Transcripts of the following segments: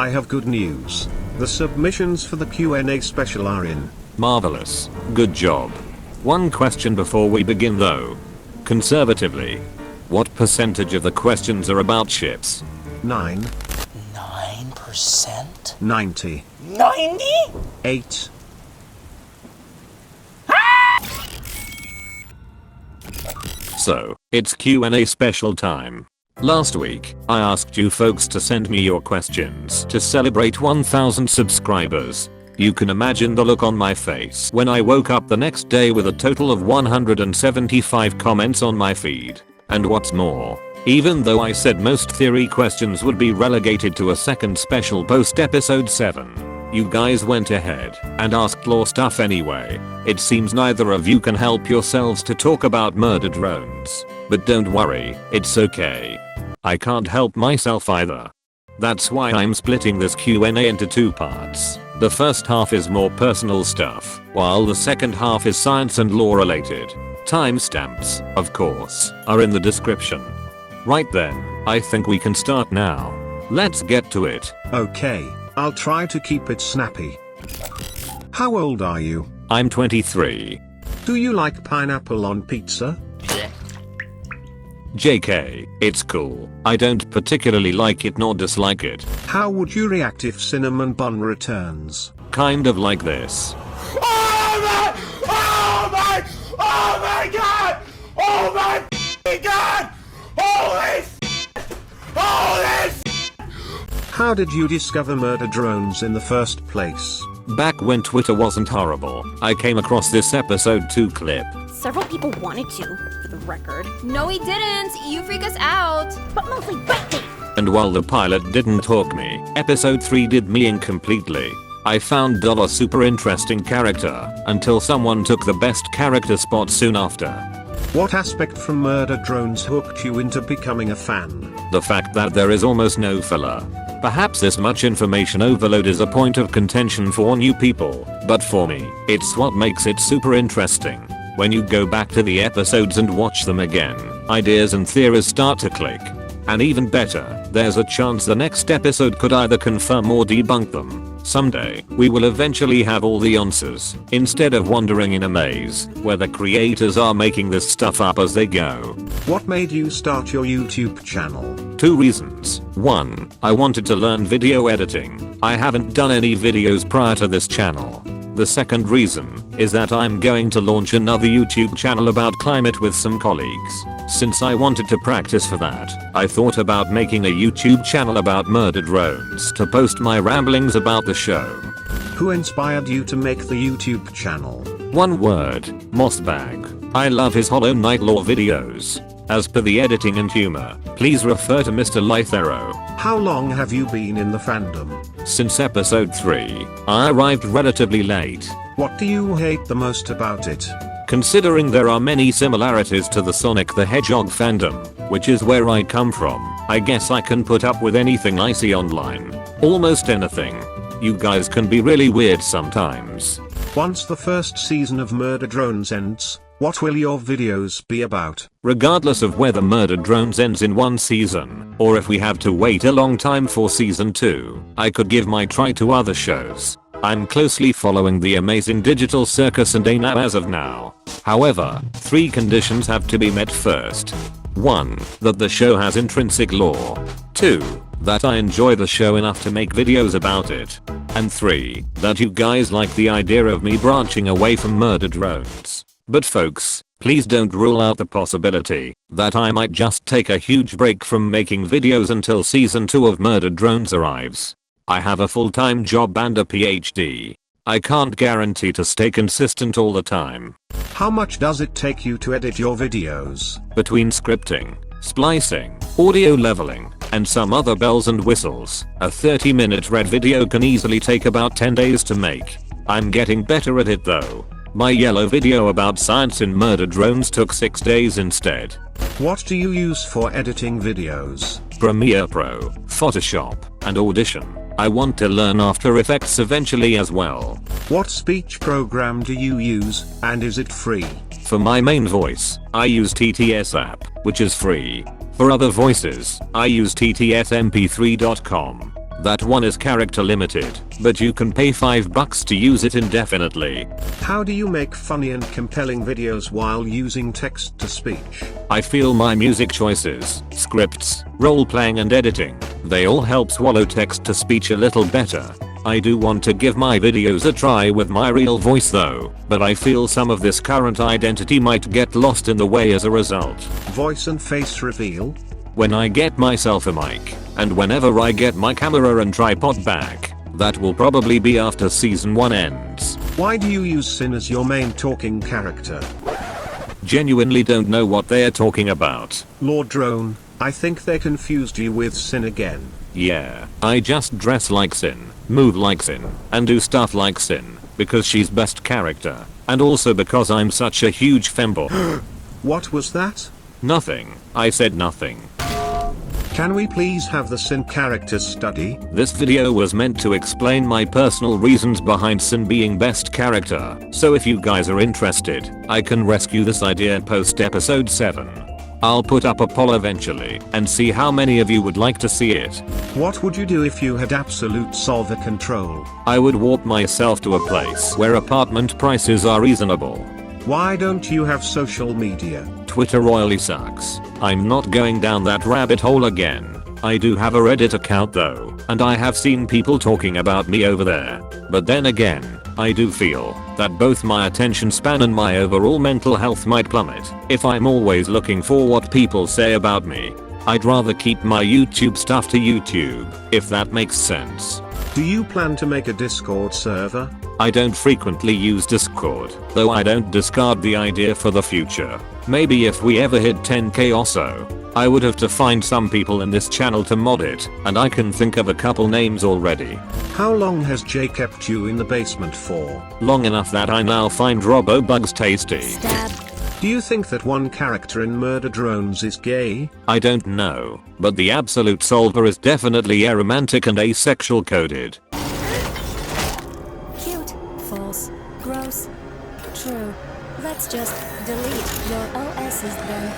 I have good news. The submissions for the Q&A special are in. Marvelous. Good job. One question before we begin though. Conservatively, what percentage of the questions are about ships? 9. 9%? 90. 90? 8. So, it's Q&A special time. Last week, I asked you folks to send me your questions to celebrate 1,000 subscribers. You can imagine the look on my face when I woke up the next day with a total of 175 comments on my feed. And what's more, even though I said most theory questions would be relegated to a second special post episode 7, you guys went ahead and asked lore stuff anyway. It seems neither of you can help yourselves to talk about murder drones. But don't worry, it's okay. I can't help myself either. That's why I'm splitting this Q&A into 2 parts. The first half is more personal stuff, while the second half is science and lore related. Timestamps, of course, are in the description. Right then, I think we can start now. Let's get to it. Okay, I'll try to keep it snappy. How old are you? I'm 23. Do you like pineapple on pizza? JK, it's cool. I don't particularly like it nor dislike it. How would you react if cinnamon bun returns? Kind of like this. Oh my god! Oh my god! Holy How did you discover murder drones in the first place? Back when Twitter wasn't horrible, I came across this episode 2 clip. Several people wanted to, for the record. No, he didn't. You freak us out. But mostly Betty! And while the pilot didn't hook me, episode 3 did me in completely. I found a super interesting character, until someone took the best character spot soon after. What aspect from murder drones hooked you into becoming a fan? The fact that there is almost no filler. Perhaps this much information overload is a point of contention for new people, but for me, it's what makes it super interesting. When you go back to the episodes and watch them again, ideas and theories start to click. And even better, there's a chance the next episode could either confirm or debunk them. Someday, we will eventually have all the answers, instead of wandering in a maze, where the creators are making this stuff up as they go. What made you start your YouTube channel? 2 reasons. 1, I wanted to learn video editing. I haven't done any videos prior to this channel. The second reason is that I'm going to launch another YouTube channel about climate with some colleagues. Since I wanted to practice for that, I thought about making a YouTube channel about murder drones to post my ramblings about the show. Who inspired you to make the YouTube channel? 1 word, Mossbag. I love his Hollow Knight lore videos. As per the editing and humor, please refer to Mr. Lythero. How long have you been in the fandom? Since episode 3, I arrived relatively late. What do you hate the most about it? Considering there are many similarities to the Sonic the Hedgehog fandom, which is where I come from, I guess I can put up with anything I see online. Almost anything. You guys can be really weird sometimes. Once the first season of Murder Drones ends, what will your videos be about? Regardless of whether Murder Drones ends in 1 season, or if we have to wait a long time for season 2, I could give my try to other shows. I'm closely following the amazing Digital Circus and ANAB as of now. However, 3 conditions have to be met first. 1, that the show has intrinsic lore. 2, that I enjoy the show enough to make videos about it. And 3, that you guys like the idea of me branching away from murder drones. But folks, please don't rule out the possibility that I might just take a huge break from making videos until season 2 of Murder Drones arrives. I have a full-time job and a PhD. I can't guarantee to stay consistent all the time. How much does it take you to edit your videos? Between scripting, splicing, audio leveling, and some other bells and whistles, a 30-minute red video can easily take about 10 days to make. I'm getting better at it though. My yellow video about science in murder drones took 6 days instead. What do you use for editing videos? Premiere Pro, Photoshop, and Audition. I want to learn After Effects eventually as well. What speech program do you use, and is it free? For my main voice, I use TTS app, which is free. For other voices, I use ttsmp3.com. That one is character limited, but you can pay $5 to use it indefinitely. How do you make funny and compelling videos while using text to speech? I feel my music choices, scripts, role playing and editing, they all help swallow text to speech a little better. I do want to give my videos a try with my real voice though, but I feel some of this current identity might get lost in the way as a result. Voice and face reveal? When I get myself a mic, and whenever I get my camera and tripod back. That will probably be after season 1 ends. Why do you use Sin as your main talking character? Genuinely don't know what they're talking about. Lord Drone, I think they confused you with Sin again. Yeah, I just dress like Sin, move like Sin, and do stuff like Sin, because she's best character, and also because I'm such a huge femboy. What was that? Nothing, I said nothing. Can we please have the Sin character study? This video was meant to explain my personal reasons behind Sin being best character, so if you guys are interested, I can rescue this idea post episode 7. I'll put up a poll eventually and see how many of you would like to see it. What would you do if you had absolute solver control? I would warp myself to a place where apartment prices are reasonable. Why don't you have social media? Twitter royally sucks. I'm not going down that rabbit hole again. I do have a Reddit account though, and I have seen people talking about me over there. But then again, I do feel that both my attention span and my overall mental health might plummet if I'm always looking for what people say about me. I'd rather keep my YouTube stuff to YouTube, if that makes sense. Do you plan to make a Discord server? I don't frequently use Discord, though I don't discard the idea for the future. Maybe if we ever hit 10k or so, I would have to find some people in this channel to mod it, and I can think of a couple names already. How long has Jay kept you in the basement for? Long enough that I now find Robo Bugs tasty. Stab. Do you think that one character in Murder Drones is gay? I don't know, but the absolute solver is definitely aromantic and asexual coded. Cute, false, gross, true. Let's just delete your OSs then.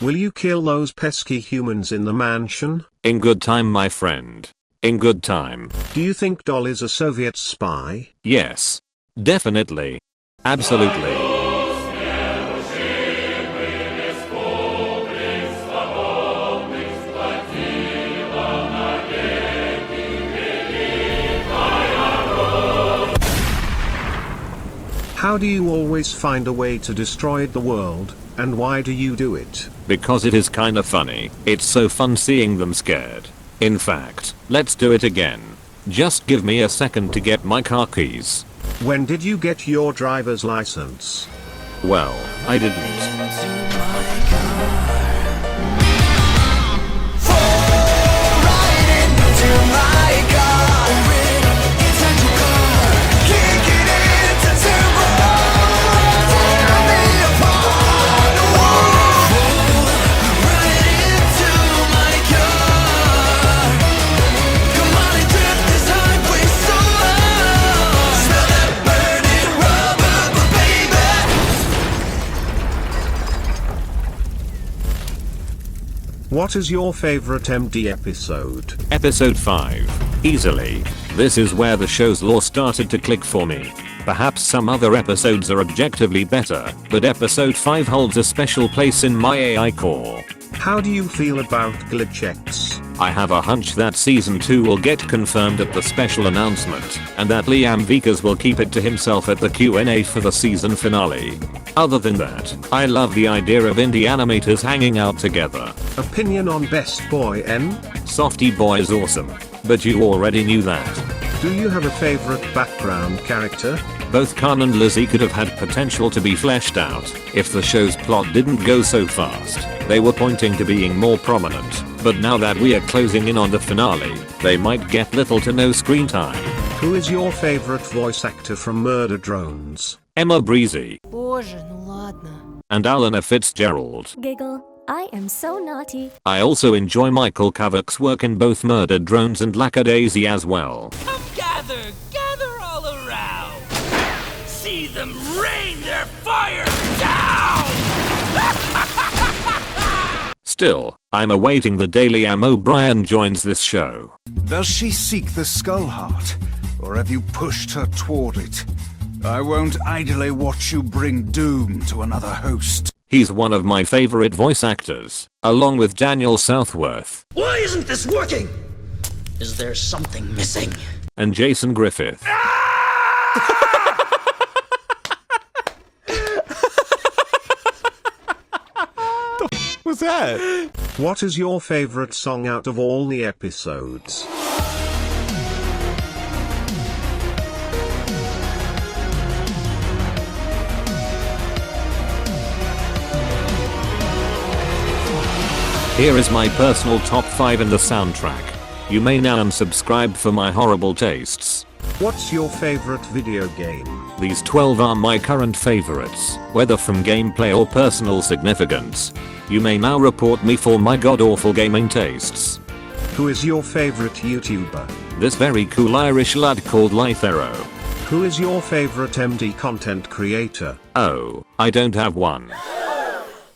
Will you kill those pesky humans in the mansion? In good time, my friend. In good time. Do you think Doll is a Soviet spy? Yes. Definitely. Absolutely. How do you always find a way to destroy the world, and why do you do it? Because it is kinda funny. It's so fun seeing them scared. In fact, let's do it again. Just give me a second to get my car keys. When did you get your driver's license? Well, I didn't. What is your favorite MD episode? Episode 5. Easily. This is where the show's lore started to click for me. Perhaps some other episodes are objectively better, but episode 5 holds a special place in my AI core. How do you feel about glitchex? I have a hunch that season 2 will get confirmed at the special announcement, and that Liam Vickers will keep it to himself at the Q&A for the season finale. Other than that, I love the idea of indie animators hanging out together. Opinion on Best Boy N? Softy Boy is awesome, but you already knew that. Do you have a favorite background character? Both Khan and Lizzie could have had potential to be fleshed out if the show's plot didn't go so fast. They were pointing to being more prominent, but now that we are closing in on the finale, they might get little to no screen time. Who is your favorite voice actor from Murder Drones? Emma Breezy Боже, ну ладно. and Alana Fitzgerald. Giggle. I am so naughty. I also enjoy Michael Kavak's work in both Murder Drones and Lackadaisy as well. Come gather all around. See them rain their fire down! Still, I'm awaiting the day Liam O'Brien joins this show. Does she seek the skull heart, or have you pushed her toward it? I won't idly watch you bring doom to another host. He's one of my favorite voice actors, along with Daniel Southworth. Why isn't this working? Is there something missing? And Jason Griffith. What's that? What is your favorite song out of all the episodes? Here is my personal top 5 in the soundtrack. You may now unsubscribe for my horrible tastes. What's your favorite video game? These 12 are my current favorites, whether from gameplay or personal significance. You may now report me for my god-awful gaming tastes. Who is your favorite YouTuber? This very cool Irish lad called Lythero. Who is your favorite MD content creator? Oh, I don't have one.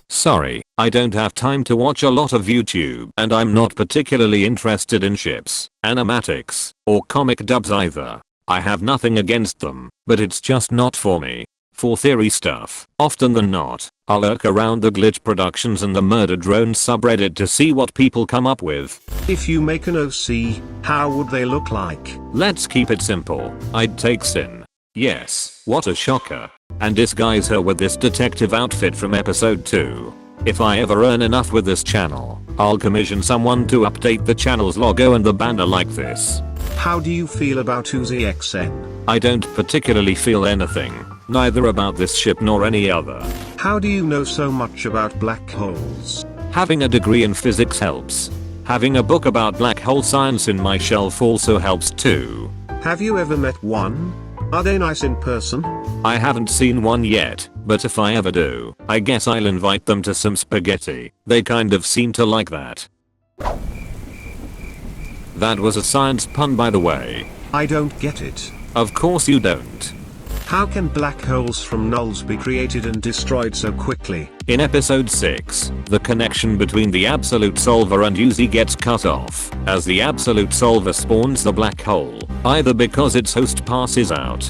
Sorry, I don't have time to watch a lot of YouTube, and I'm not particularly interested in ships, animatics, or comic dubs either. I have nothing against them, but it's just not for me. For theory stuff, often than not, I'll lurk around the Glitch Productions and the Murder Drone subreddit to see what people come up with. If you make an OC, how would they look like? Let's keep it simple. I'd take Sin. Yes, what a shocker. And disguise her with this detective outfit from episode 2. If I ever earn enough with this channel, I'll commission someone to update the channel's logo and the banner like this. How do you feel about Uzi XN? I don't particularly feel anything, neither about this ship nor any other. How do you know so much about black holes? Having a degree in physics helps. Having a book about black hole science in my shelf also helps too. Have you ever met one? Are they nice in person? I haven't seen one yet, but if I ever do, I guess I'll invite them to some spaghetti. They kind of seem to like that. That was a science pun, by the way. I don't get it. Of course you don't. How can black holes from nulls be created and destroyed so quickly? In episode 6, the connection between the Absolute Solver and Uzi gets cut off, as the Absolute Solver spawns the black hole, either because its host passes out,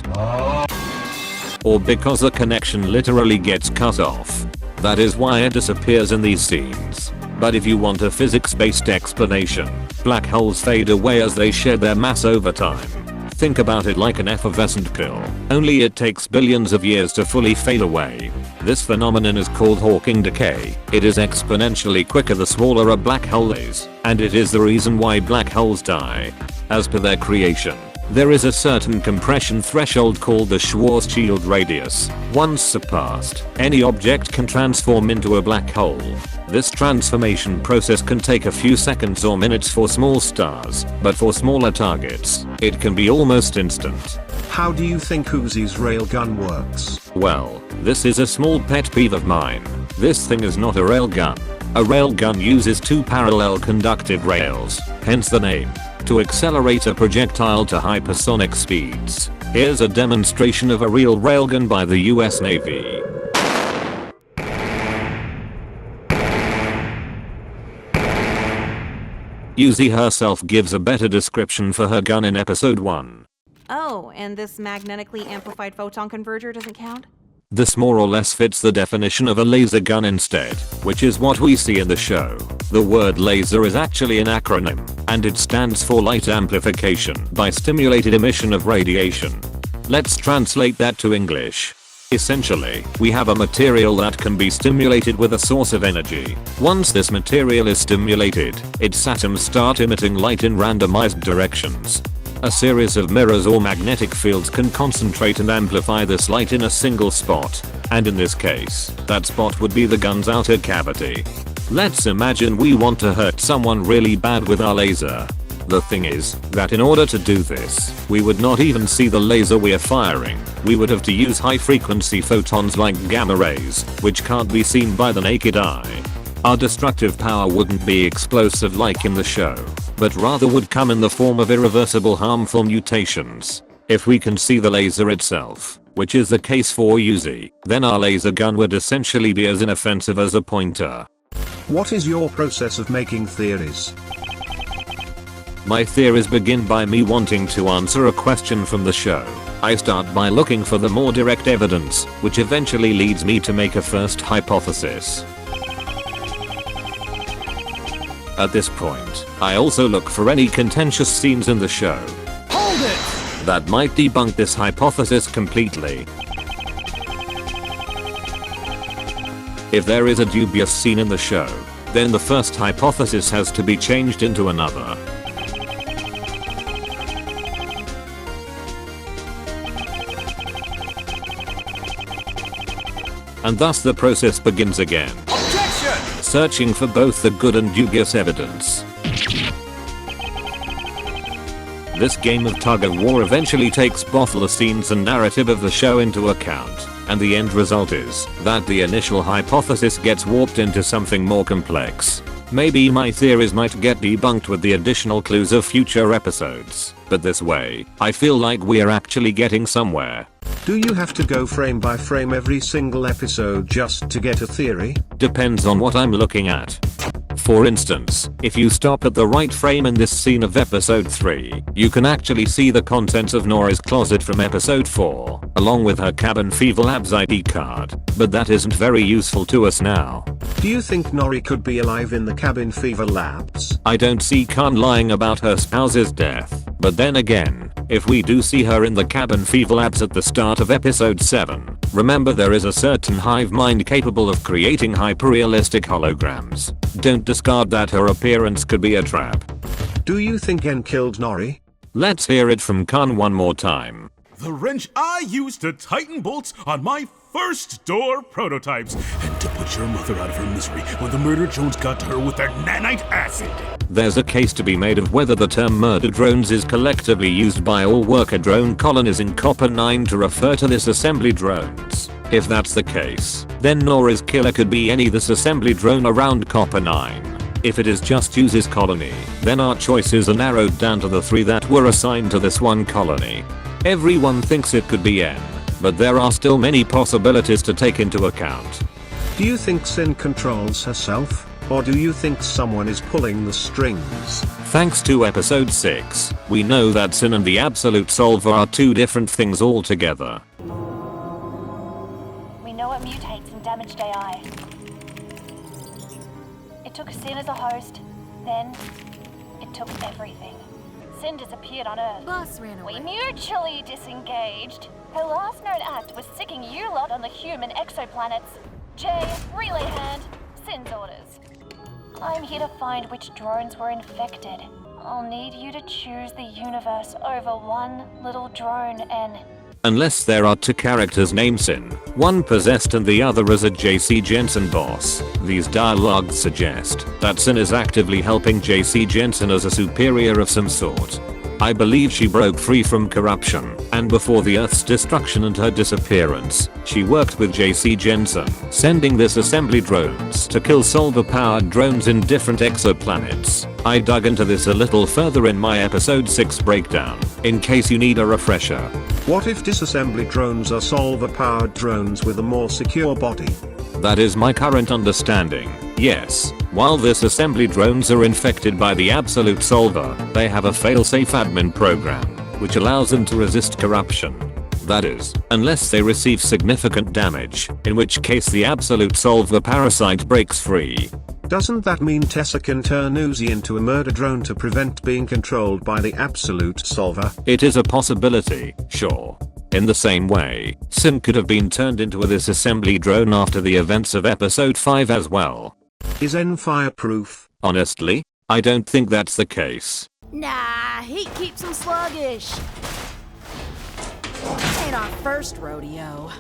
or because the connection literally gets cut off. That is why it disappears in these scenes. But if you want a physics-based explanation, black holes fade away as they shed their mass over time. Think about it like an effervescent pill, only it takes billions of years to fully fade away. This phenomenon is called Hawking decay. It is exponentially quicker the smaller a black hole is, and it is the reason why black holes die. As per their creation, there is a certain compression threshold called the Schwarzschild radius. Once surpassed, any object can transform into a black hole. This transformation process can take a few seconds or minutes for small stars, but for smaller targets, it can be almost instant. How do you think Uzi's railgun works? Well, this is a small pet peeve of mine. This thing is not a railgun. A railgun uses two parallel conductive rails, hence the name, to accelerate a projectile to hypersonic speeds. Here's a demonstration of a real railgun by the US Navy. Uzi herself gives a better description for her gun in episode 1. Oh, and this magnetically amplified photon converter doesn't count? This more or less fits the definition of a laser gun instead, which is what we see in the show. The word laser is actually an acronym, and it stands for light amplification by stimulated emission of radiation. Let's translate that to English. Essentially, we have a material that can be stimulated with a source of energy. Once this material is stimulated, its atoms start emitting light in randomized directions. A series of mirrors or magnetic fields can concentrate and amplify this light in a single spot, and in this case, that spot would be the gun's outer cavity. Let's imagine we want to hurt someone really bad with our laser. The thing is, that in order to do this, we would not even see the laser we are firing. We would have to use high frequency photons like gamma rays, which can't be seen by the naked eye. Our destructive power wouldn't be explosive like in the show, but rather would come in the form of irreversible harmful mutations. If we can see the laser itself, which is the case for Uzi, then our laser gun would essentially be as inoffensive as a pointer. What is your process of making theories? My theories begin by me wanting to answer a question from the show. I start by looking for the more direct evidence, which eventually leads me to make a first hypothesis. At this point, I also look for any contentious scenes in the show. Hold it! That might debunk this hypothesis completely. If there is a dubious scene in the show, then the first hypothesis has to be changed into another. And thus the process begins again. Objection! Searching for both the good and dubious evidence. This game of tug of war eventually takes both the scenes and narrative of the show into account, and the end result is that the initial hypothesis gets warped into something more complex. Maybe my theories might get debunked with the additional clues of future episodes, but this way, I feel like we're actually getting somewhere. Do you have to go frame by frame every single episode just to get a theory? Depends on what I'm looking at. For instance, if you stop at the right frame in this scene of episode 3, you can actually see the contents of Nora's closet from episode 4, along with her Cabin Fever Labs ID card, but that isn't very useful to us now. Do you think Nori could be alive in the Cabin Fever Labs? I don't see Khan lying about her spouse's death, but then again, if we do see her in the Cabin Fever Labs at the start of episode 7, remember there is a certain hive mind capable of creating hyper-realistic holograms. Don't discard that her appearance could be a trap. Do you think En killed Nori? Let's hear it from Khan one more time. The wrench I used to tighten bolts on my first door prototypes, and to put your mother out of her misery when the murder drones got to her with their nanite acid. There's a case to be made of whether the term murder drones is collectively used by all worker drone colonies in Copper 9 to refer to this assembly drones. If that's the case, then Nora's killer could be any this assembly drone around Copper 9. If it is just Use's colony, then our choices are narrowed down to the 3 that were assigned to this one colony. Everyone thinks it could be N, but there are still many possibilities to take into account. Do you think Sin controls herself? Or do you think someone is pulling the strings? Thanks to episode 6, we know that Sin and the Absolute Solver are 2 different things altogether. We know it mutates and damaged AI. It took Sin as a host, then it took everything. Sin disappeared on Earth. Boss ran away. We mutually disengaged. Her last known act was sicking you lot on the human exoplanets. Jay, relay hand, Sin's orders. I'm here to find which drones were infected. I'll need you to choose the universe over one little drone, and Unless there are 2 characters named Sin, one possessed and the other is a JC Jensen boss, these dialogues suggest that Sin is actively helping JC Jensen as a superior of some sort. I believe she broke free from corruption, and before the Earth's destruction and her disappearance, she worked with JC Jensen, sending this assembly drones to kill solver-powered drones in different exoplanets. I dug into this a little further in my episode 6 breakdown, in case you need a refresher. What if disassembly drones are solver-powered drones with a more secure body? That is my current understanding, yes. While this assembly drones are infected by the Absolute Solver, they have a failsafe admin program, which allows them to resist corruption. That is, unless they receive significant damage, in which case the Absolute Solver parasite breaks free. Doesn't that mean Tessa can turn Uzi into a murder drone to prevent being controlled by the Absolute Solver? It is a possibility, sure. In the same way, Sin could have been turned into a disassembly drone after the events of episode 5 as well. Is N fireproof? Honestly, I don't think that's the case. Nah, heat keeps him sluggish. Ain't our first rodeo.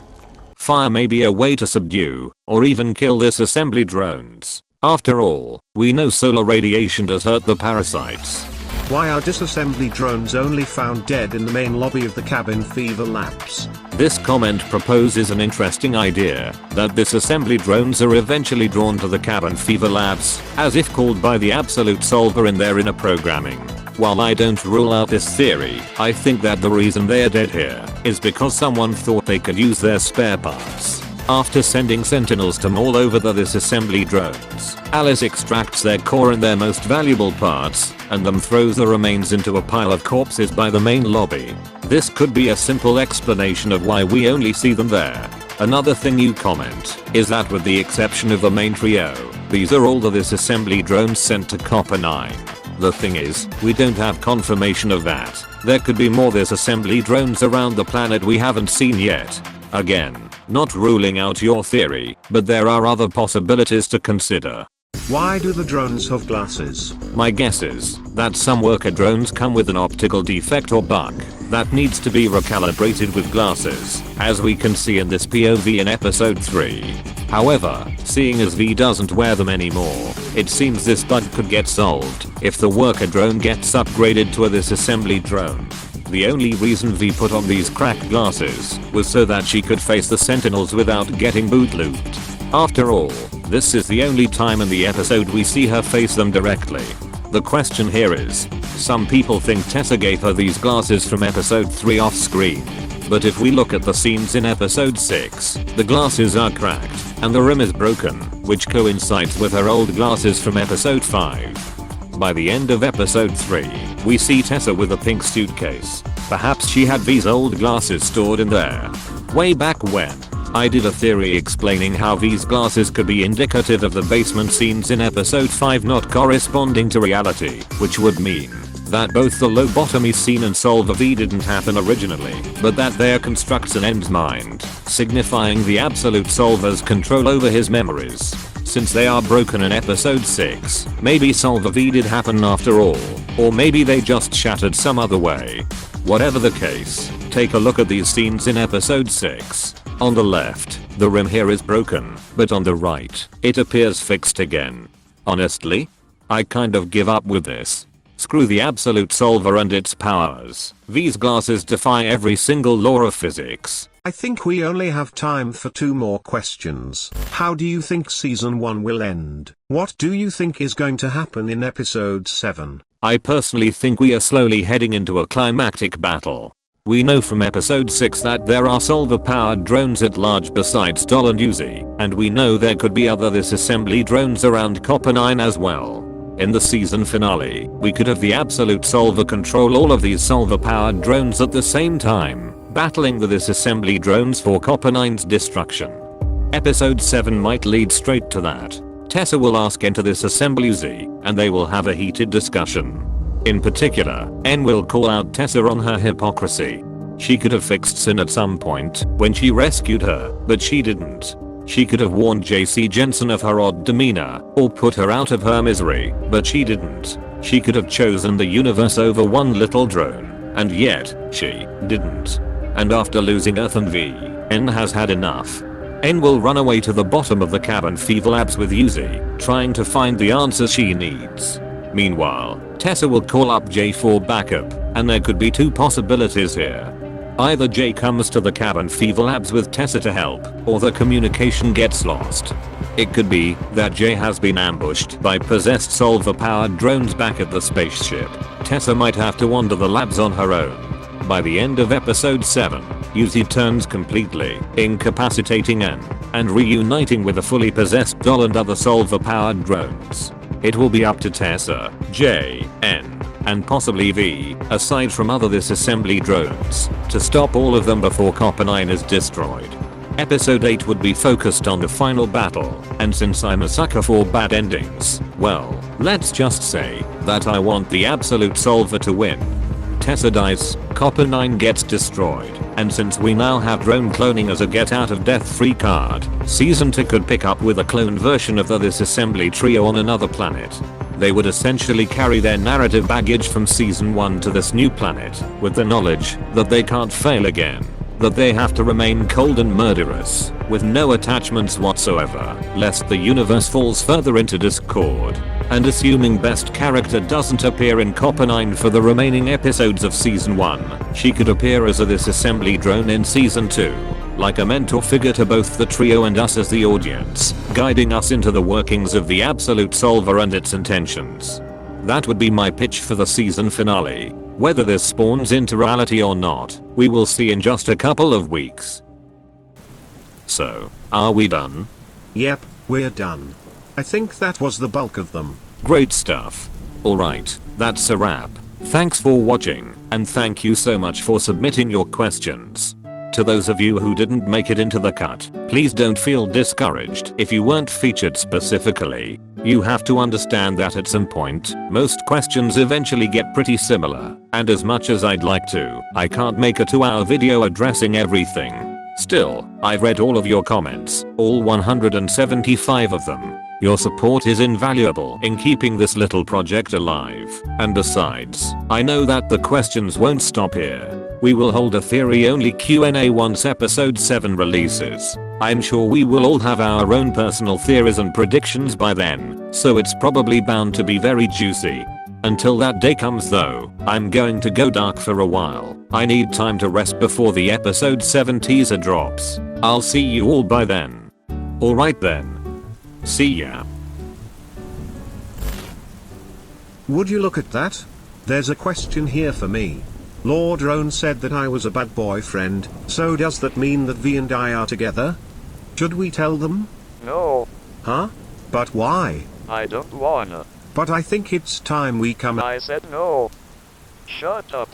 Fire may be a way to subdue, or even kill disassembly drones. After all, we know solar radiation does hurt the parasites. Why are disassembly drones only found dead in the main lobby of the Cabin Fever Labs? This comment proposes an interesting idea, that disassembly drones are eventually drawn to the Cabin Fever Labs, as if called by the Absolute Solver in their inner programming. While I don't rule out this theory, I think that the reason they're dead here is because someone thought they could use their spare parts. After sending sentinels to maul over the disassembly drones, Alice extracts their core and their most valuable parts, and then throws the remains into a pile of corpses by the main lobby. This could be a simple explanation of why we only see them there. Another thing you comment is that with the exception of the main trio, these are all the disassembly drones sent to Copper 9. The thing is, we don't have confirmation of that. There could be more disassembly drones around the planet we haven't seen yet. Again, not ruling out your theory, but there are other possibilities to consider. Why do the drones have glasses? My guess is that some worker drones come with an optical defect or bug that needs to be recalibrated with glasses, as we can see in this POV in episode 3. However, seeing as V doesn't wear them anymore, it seems this bug could get solved if the worker drone gets upgraded to a disassembly drone. The only reason V put on these cracked glasses was so that she could face the sentinels without getting boot looped. After all, this is the only time in the episode we see her face them directly. The question here is, some people think Tessa gave her these glasses from episode 3 off screen. But if we look at the scenes in episode 6, the glasses are cracked, and the rim is broken, which coincides with her old glasses from episode 5. By the end of episode 3, we see Tessa with a pink suitcase. Perhaps she had these old glasses stored in there. Way back when, I did a theory explaining how these glasses could be indicative of the basement scenes in episode 5 not corresponding to reality, which would mean that both the lobotomy scene and Solver V didn't happen originally, but that there constructs an end mind, signifying the absolute Solver's control over his memories. Since they are broken in episode 6, maybe Solver V did happen after all, or maybe they just shattered some other way. Whatever the case, take a look at these scenes in episode 6. On the left, the rim here is broken, but on the right, it appears fixed again. Honestly, I kind of give up with this. Screw the absolute Solver and its powers. These glasses defy every single law of physics. I think we only have time for 2 more questions. How do you think season 1 will end? What do you think is going to happen in episode 7? I personally think we are slowly heading into a climactic battle. We know from episode 6 that there are Solver powered drones at large besides Doll and Uzi, and we know there could be other disassembly drones around Copper 9 as well. In the season finale, we could have the absolute Solver control all of these Solver powered drones at the same time, battling the disassembly drones for Copper 9's destruction. Episode 7 might lead straight to that. Tessa will ask into this assembly Uzi, and they will have a heated discussion. In particular, N will call out Tessa on her hypocrisy. She could have fixed Sin at some point when she rescued her, but she didn't. She could have warned JC Jensen of her odd demeanor, or put her out of her misery, but she didn't. She could have chosen the universe over one little drone, and yet, she didn't. And after losing Earth and V, N has had enough. N will run away to the bottom of the cabin fever labs with Uzi, trying to find the answers she needs. Meanwhile, Tessa will call up Jay for backup, and there could be 2 possibilities here. Either Jay comes to the cabin fever labs with Tessa to help, or the communication gets lost. It could be that Jay has been ambushed by possessed Solver powered drones back at the spaceship. Tessa might have to wander the labs on her own. By the end of episode 7, Uzi turns completely, incapacitating N, and reuniting with a fully possessed Doll and other Solver powered drones. It will be up to Tessa, J, N, and possibly V, aside from other disassembly drones, to stop all of them before Copper 9 is destroyed. Episode 8 would be focused on the final battle, and since I'm a sucker for bad endings, well, let's just say that I want the absolute Solver to win. Tessa dies, Copper 9 gets destroyed, and since we now have drone cloning as a get out of death free card, season 2 could pick up with a clone version of the disassembly trio on another planet. They would essentially carry their narrative baggage from season 1 to this new planet, with the knowledge that they can't fail again, that they have to remain cold and murderous, with no attachments whatsoever, lest the universe falls further into discord. And assuming best character doesn't appear in Copper 9 for the remaining episodes of season 1, she could appear as a disassembly drone in season 2, like a mentor figure to both the trio and us as the audience, guiding us into the workings of the absolute Solver and its intentions. That would be my pitch for the season finale. Whether this spawns into reality or not, we will see in just a couple of weeks. So, are we done? Yep, we're done. I think that was the bulk of them. Great stuff. Alright, that's a wrap. Thanks for watching, and thank you so much for submitting your questions. To those of you who didn't make it into the cut, please don't feel discouraged if you weren't featured specifically. You have to understand that at some point, most questions eventually get pretty similar, and as much as I'd like to, I can't make a 2-hour video addressing everything. Still, I've read all of your comments, all 175 of them. Your support is invaluable in keeping this little project alive, and besides, I know that the questions won't stop here. We will hold a theory-only Q&A once episode 7 releases. I'm sure we will all have our own personal theories and predictions by then, so it's probably bound to be very juicy. Until that day comes though, I'm going to go dark for a while. I need time to rest before the episode 7 teaser drops. I'll see you all by then. Alright then. See ya. Would you look at that? There's a question here for me. Lord Roan said that I was a bad boyfriend, so does that mean that V and I are together? Should we tell them? No. Huh? But why? I don't wanna. But I think it's time we come. I said no. Shut up.